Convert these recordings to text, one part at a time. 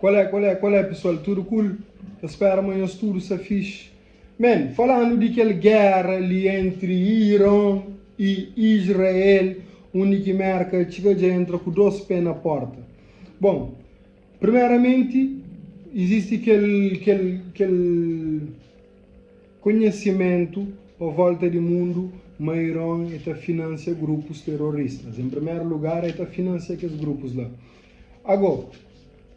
Qual é, pessoal? Tudo cool? Espero amanhã tudo se fixe. Man, falando de aquela guerra ali entre Irã e Israel, onde que América chega já entra com dois pés na porta. Bom, primeiramente, existe aquele conhecimento à volta do mundo, mas Irã financia grupos terroristas. Em primeiro lugar, financia aqueles grupos lá. Agora,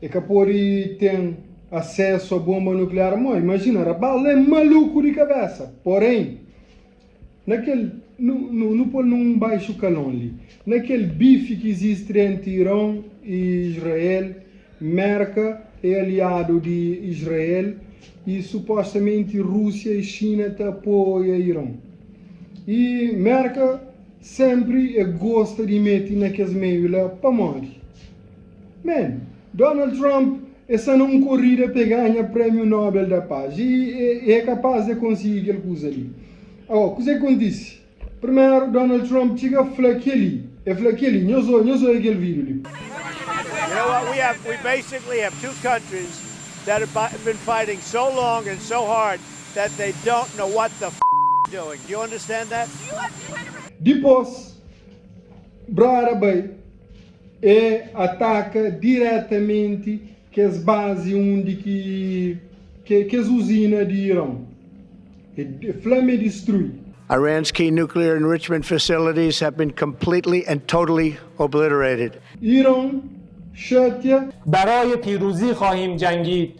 é que pode ter acesso à bomba nuclear. Mas imagina, a bala é maluco de cabeça. Porém, num baixo calão ali, naquele bife que existe entre Irã e Israel, América é aliado de Israel e supostamente Rússia e China apoiam Irã. E América sempre gosta de meter naqueles meios lá para morrer. Man, Donald Trump essa não corrida para ganhar o prêmio Nobel da Paz e é capaz de conseguir aquela coisa ali. Agora, o que acontece? Primeiro, Donald Trump chega a flaquele, não sou aquele vídeo ali. You know what? We basically have two countries that have been fighting so long and so hard that they don't know what the doing. Do you understand that? Depois, brother bem, ataca diretamente que as bases onde que as usinas de Irã. Flame destrui. Iran's key nuclear enrichment facilities have been completely and totally obliterated. ایران شاتیا برای پیروزی خواهیم جنگید.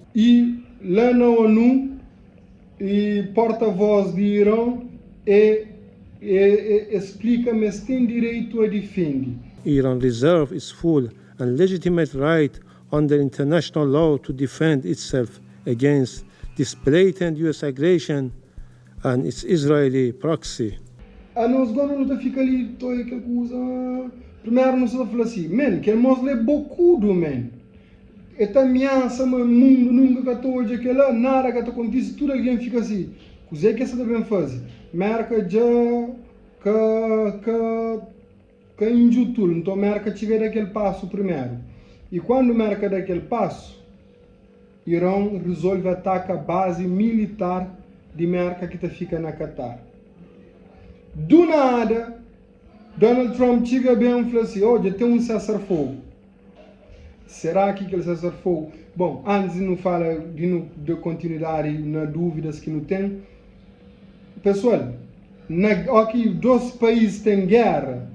lá na ONU e porta-voz de Irã explica, mas tem direito a defender. Iran reserves its full and legitimate right under international law to defend itself against this blatant U.S. aggression and its Israeli proxy. A nós agora não fica ali toda aquela coisa. Primeiro não se fala assim, man, que nós é bocudo, man. Esta ameaça, o mundo nunca que hoje aquela nada que acontece, tudo alguém fica assim. O que é que você deve fazer? Merca já que injusto, então merca chega daquele passo primeiro. E quando merca daquele passo, Irã resolve atacar a base militar de merca que fica na Catar. Do nada, Donald Trump chega bem e fala assim, hoje tem um cessar-fogo. Será que aquele cessar-fogo... Bom, antes de não falar de continuidade, na dúvidas que não tem, pessoal, aqui dois países têm guerra,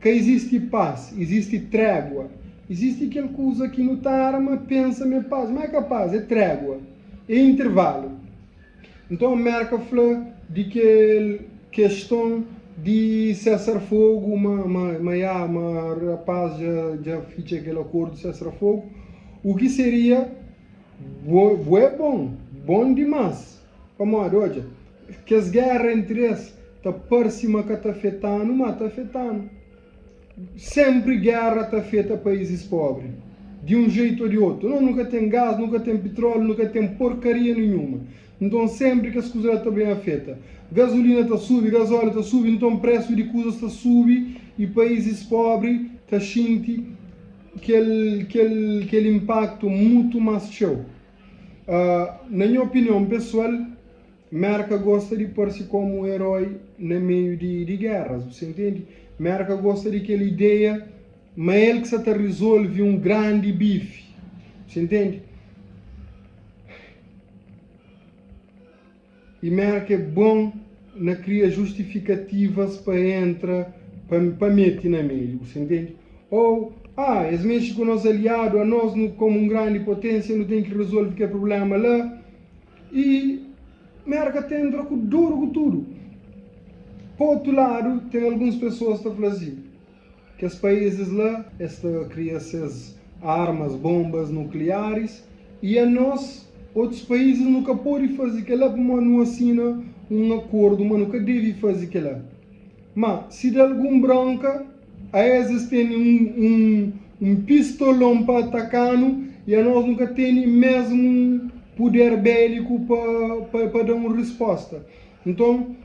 que existe paz, existe trégua, existe aquela coisa que não está arma, pensa em paz, mas é capaz, é trégua, é intervalo. Então a América fala de que questão de cessar-fogo, uma rapaz já fez aquele acordo de cessar-fogo, o que seria bom demais. Vamos hoje, que as guerras entre eles está próxima que está afetando, mas está afetando. Sempre guerra está afeta países pobres, de um jeito ou de outro. Nunca tem gás, nunca tem petróleo, nunca tem porcaria nenhuma. Então sempre que as coisas estão bem afetas. Gasolina está subindo, gasóleo está subindo, então o preço de coisas está subindo e países pobres está sentindo aquele impacto muito mais show. Na minha opinião pessoal, América gosta de pôr-se como um herói no meio de guerras, você entende? América gosta daquela ideia, mas ele que se resolve um grande bife, você entende? E América é bom na criar justificativas para entrar, para meter na meio, você entende? Ou, eles mexem com o nosso aliado, a nós como uma grande potência não tem que resolver aquele problema lá. E América tem que com duro com tudo. Por outro lado, tem algumas pessoas que falam assim, que os países lá criam essas armas, bombas nucleares, e a nós, outros países nunca podem fazer aquilo, mas não assinam um acordo, mas nunca devem fazer aquilo. Mas, se de algum branca, a eles têm um pistolão para atacar, e a nós nunca temos mesmo poder bélico para dar uma resposta. Então,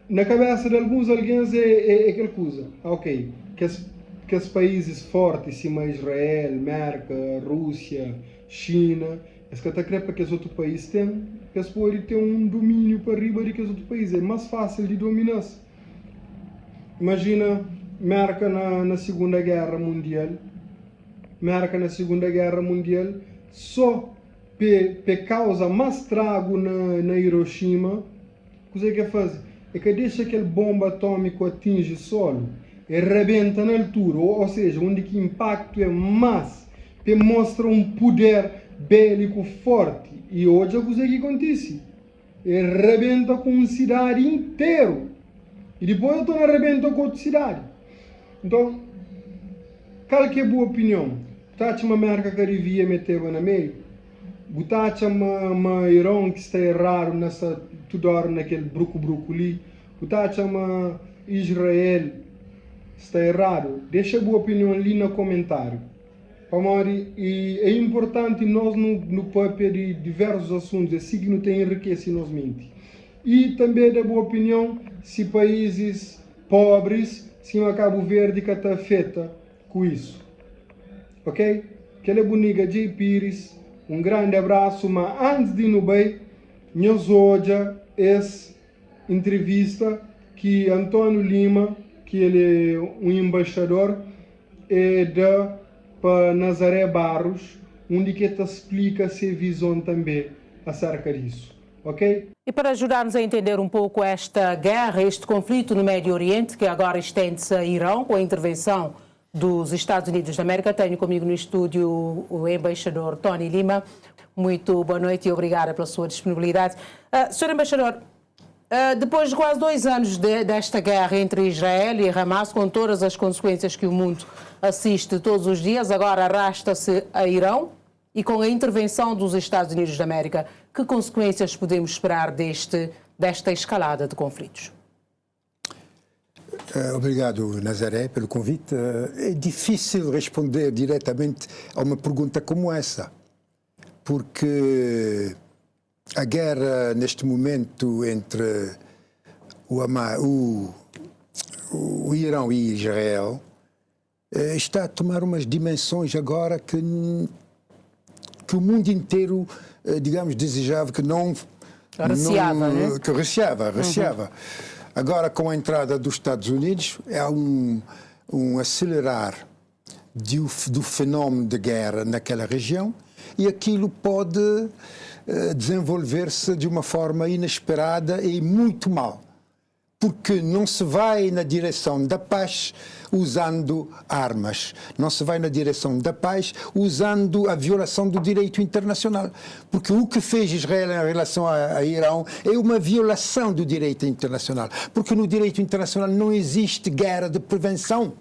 na cabeça de alguns alguém é aquela coisa, que os países fortes, como Israel, América, Rússia, China, esse que até para que os outros países têm, que eles podem ter um domínio para riba de que os outros países. É mais fácil de dominar. Imagina, América na Segunda Guerra Mundial. América na Segunda Guerra Mundial, só por causa mais trago na Hiroshima, o que faz? É que deixa aquele bomba atômico atinge o solo e rebenta na altura, ou seja, onde que o impacto é mais, que mostra um poder bélico forte. E hoje é o que acontece. E rebenta com uma cidade inteira. E depois então rebenta com outra cidade. Então, qual que é a boa opinião? Butacha uma marca que devia meter na meio. Butacha uma Irão que está errado nessa tudo hora naquele bruco ali. Butacha uma Israel está errado. Deixa a boa opinião ali no comentário. E é importante nós no papel de diversos assuntos, assim que não tem enriquece nos mente. E também da boa opinião se países pobres, se o Cabo Verde que está afeta com isso. Ok? Aquela bonita J. Pires, um grande abraço, mas antes de ir bem, nós hoje essa entrevista que Antônio Lima, que ele é um embaixador, para Nazaré Barros, onde que te explica sua visão também acerca disso. Ok? E para ajudar-nos a entender um pouco esta guerra, este conflito no Médio Oriente, que agora estende-se a Irão, com a intervenção dos Estados Unidos da América, tenho comigo no estúdio o embaixador Tony Lima. Muito boa noite e obrigada pela sua disponibilidade. Sr. Embaixador, depois de quase 2 anos desta guerra entre Israel e Hamas, com todas as consequências que o mundo assiste todos os dias, agora arrasta-se a Irão e com a intervenção dos Estados Unidos da América, que consequências podemos esperar desta escalada de conflitos? Obrigado, Nazaré, pelo convite. É difícil responder diretamente a uma pergunta como essa, porque a guerra, neste momento, entre o Irão e Israel está a tomar umas dimensões agora que o mundo inteiro, digamos, desejava que não... Receava, né? Que receava. Agora, com a entrada dos Estados Unidos, há um acelerar do fenómeno de guerra naquela região e aquilo pode desenvolver-se de uma forma inesperada e muito mal, porque não se vai na direção da paz usando armas, não se vai na direção da paz usando a violação do direito internacional, porque o que fez Israel em relação a Irão é uma violação do direito internacional, porque no direito internacional não existe guerra de prevenção.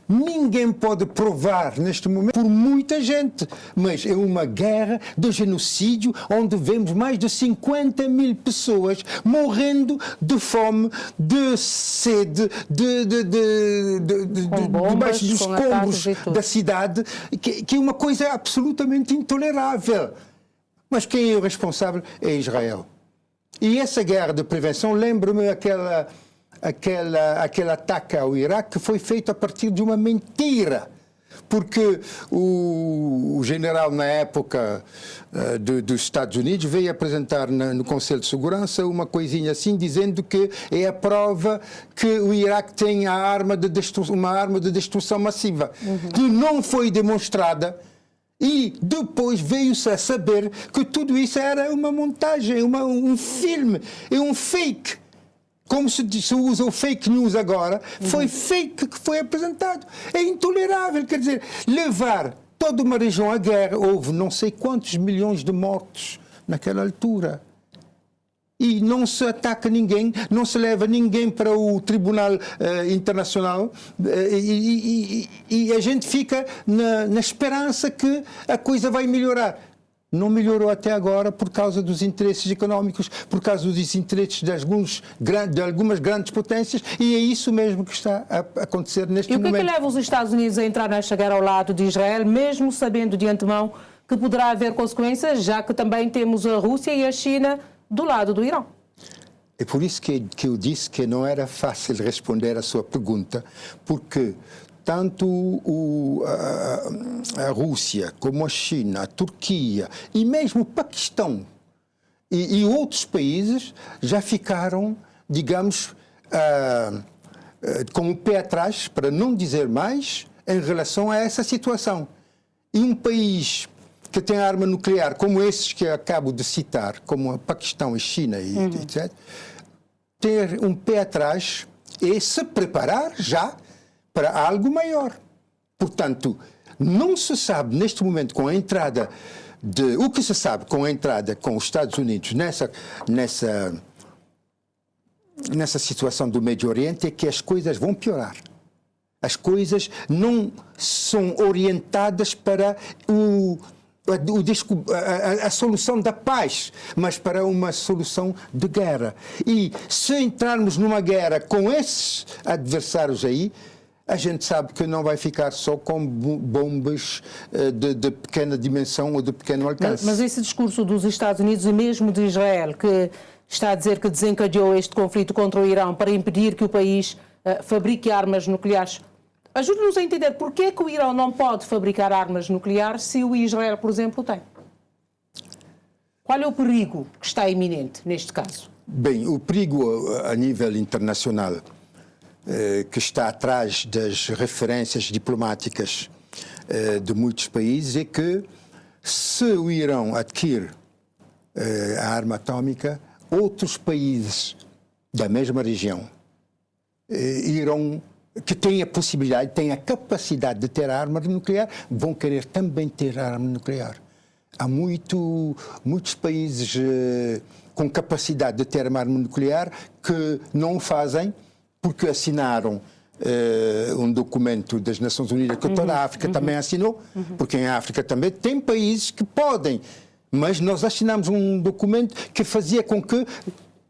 Ninguém pode provar neste momento por muita gente, mas é uma guerra de genocídio onde vemos mais de 50 mil pessoas morrendo de fome, de sede, debaixo dos escombros da cidade, que é uma coisa absolutamente intolerável. Mas quem é o responsável é Israel. E essa guerra de prevenção lembra-me aquele ataque ao Iraque que foi feito a partir de uma mentira, porque o general na época dos Estados Unidos veio apresentar no Conselho de Segurança uma coisinha assim, dizendo que é a prova que o Iraque tem uma arma de destruição massiva, que não foi demonstrada. E depois veio-se a saber que tudo isso era uma montagem, um filme, é um fake. Como se usa o fake news agora, foi fake que foi apresentado. É intolerável, quer dizer, levar toda uma região à guerra, houve não sei quantos milhões de mortos naquela altura. E não se ataca ninguém, não se leva ninguém para o Tribunal Internacional e a gente fica na esperança que a coisa vai melhorar. Não melhorou até agora por causa dos interesses económicos, por causa dos interesses de algumas grandes potências, e é isso mesmo que está a acontecer neste momento. E o que é que leva os Estados Unidos a entrar nesta guerra ao lado de Israel, mesmo sabendo de antemão que poderá haver consequências, já que também temos a Rússia e a China do lado do Irão? É por isso que eu disse que não era fácil responder à sua pergunta, porque tanto a Rússia, como a China, a Turquia e mesmo o Paquistão e outros países já ficaram, digamos, com o pé atrás, para não dizer mais, em relação a essa situação. E um país que tem arma nuclear, como esses que eu acabo de citar, como o Paquistão e China, etc., ter um pé atrás e se preparar já para algo maior. Portanto, não se sabe neste momento com a entrada o que se sabe com a entrada com os Estados Unidos nessa situação do Médio Oriente é que as coisas vão piorar. As coisas não são orientadas para a solução da paz, mas para uma solução de guerra. E se entrarmos numa guerra com esses adversários aí, a gente sabe que não vai ficar só com bombas de pequena dimensão ou de pequeno alcance. Mas esse discurso dos Estados Unidos e mesmo de Israel, que está a dizer que desencadeou este conflito contra o Irão para impedir que o país fabrique armas nucleares, ajude-nos a entender porquê que o Irão não pode fabricar armas nucleares se o Israel, por exemplo, tem. Qual é o perigo que está iminente neste caso? Bem, o perigo a nível internacional que está atrás das referências diplomáticas de muitos países é que se o Irão adquire a arma atômica, outros países da mesma região irão, que têm a possibilidade, têm a capacidade de ter a arma nuclear, vão querer também ter a arma nuclear. Há muitos países com capacidade de ter uma arma nuclear que não o fazem porque assinaram um documento das Nações Unidas que toda a África também assinou, porque em África também tem países que podem, mas nós assinamos um documento que fazia com que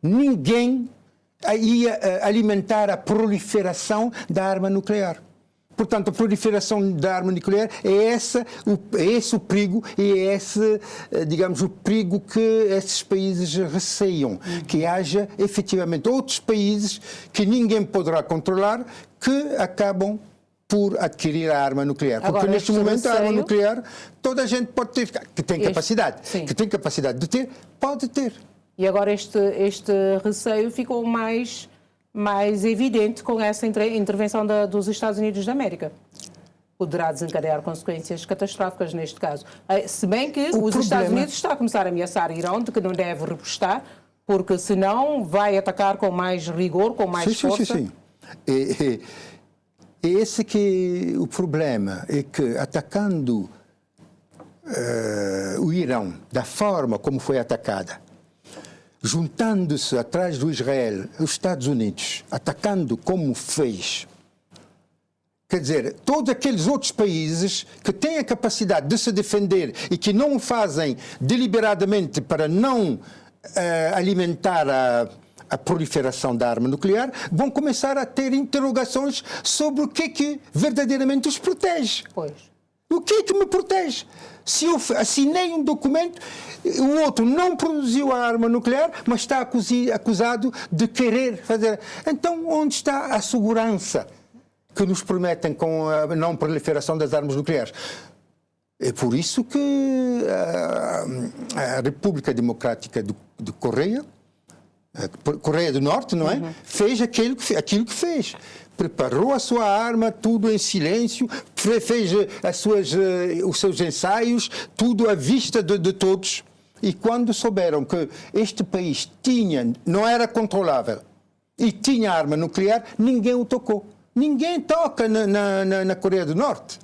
ninguém ia alimentar a proliferação da arma nuclear. Portanto, a proliferação da arma nuclear é esse o perigo e é esse, digamos, o perigo que esses países receiam, que haja efetivamente outros países que ninguém poderá controlar que acabam por adquirir a arma nuclear. Porque agora, neste momento a arma nuclear toda a gente pode ter, que tem capacidade de ter, pode ter. E agora este receio ficou mais evidente com essa intervenção dos Estados Unidos da América. Poderá desencadear consequências catastróficas neste caso. Se bem que os Estados Unidos estão a começar a ameaçar o Irão de que não deve repostar, porque senão vai atacar com mais rigor, com mais força. Sim. Esse que o problema é que atacando o Irão da forma como foi atacada, juntando-se atrás do Israel, os Estados Unidos, atacando como fez. Quer dizer, todos aqueles outros países que têm a capacidade de se defender e que não o fazem deliberadamente para não alimentar a proliferação da arma nuclear, vão começar a ter interrogações sobre o que verdadeiramente os protege. Pois. O que me protege? Se eu assinei um documento, o outro não produziu a arma nuclear, mas está acusado de querer fazer. Então, onde está a segurança que nos prometem com a não proliferação das armas nucleares? É por isso que a República Democrática de Coreia do Norte, não é? Fez aquilo que fez. Preparou a sua arma, tudo em silêncio, fez os seus ensaios, tudo à vista de todos. E quando souberam que este país não era controlável e tinha arma nuclear, ninguém o tocou. Ninguém toca na Coreia do Norte.